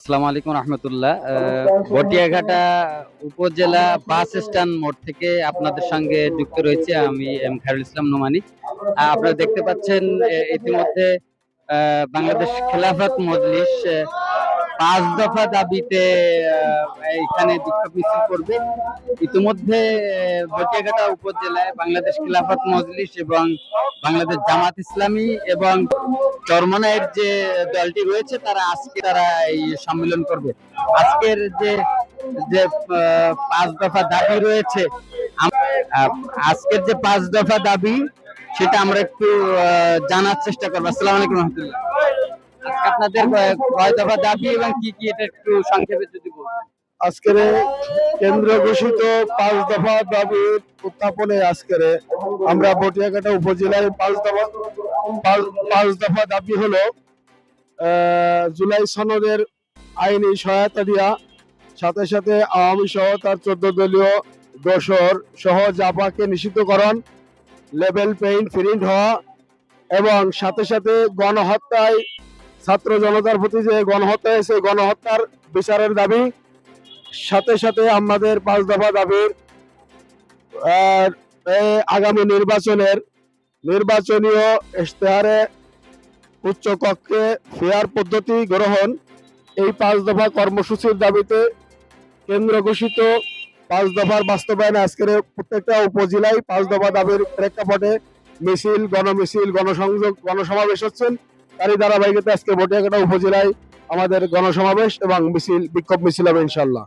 আসসালামু আলাইকুম রহমতুল্লাহ। বটিয়াঘাটা উপজেলা বাস স্ট্যান্ড মোড় থেকে আপনাদের সঙ্গে যুক্ত রয়েছে আমি এম খায়রুল ইসলাম নোমানী। আপনারা দেখতে পাচ্ছেন ইতিমধ্যে বাংলাদেশ খেলাফত মজলিস ৫ দফা দাবিতে এখানে বিক্ষোভ মিছিল করবে। ইতিমধ্যে বটিয়াঘাটা উপজেলায় বাংলাদেশ খেলাফত মজলিস এবং বাংলাদেশ জামাত ইসলামী এবং চরমনাইয়ের যে দলটি রয়েছে তারা এই সম্মেলন করবে। আজকের যে যে ৫ দফা দাবি রয়েছে, আজকের যে ৫ দফা দাবি সেটা আমরা একটু জানার চেষ্টা করবো। আসসালামু আলাইকুম রহমতুল্লাহ। আজকে আপনাদের কয় দফা দাবি এবং কি কি এটা একটু সংক্ষেপে যদি বলতেন। আজকের কেন্দ্র ঘোষিত ৫ দফা দাবির উত্থাপনে আজকের আমরা বটিয়াঘাটা উপজেলায় ৫ দফা দাবি হলো জুলাই সনদের আইনি সহায়তা দেওয়া, সাথে সাথে আওয়ামী সহ তার ১৪ দলীয় দোসর সহ জাপাকে নিষিদ্ধকরণ, লেভেল পেইন্ট প্রিন্ট হওয়া এবং সাথে সাথে গণহত্যায় ছাত্র জনতার প্রতি যে গণহত্যা হয়েছে গণহত্যার বিচারের দাবি, সাথে সাথে আমাদের ৫ দফা দাবির আগামী নির্বাচনীয় ইশতেহারে উচ্চ কক্ষে ফেয়ার পদ্ধতি গ্রহণ, এই ৫ দফা কর্মসূচির দাবিতে কেন্দ্র ঘোষিত ৫ দফার বাস্তবায়নে আজকের প্রত্যেকটা উপজেলায় ৫ দফা দাবির প্রেক্ষাপটে মিছিল, গণমিছিল, গণসংযোগ, গণসমাবেশ হচ্ছেন। তারই ধারাবাহিকতা আজকে বটিয়াঘাটা উপজেলায় আমাদের গণসমাবেশ এবং মিছিল, বিক্ষোভ মিছিল হবে ইনশাল্লাহ।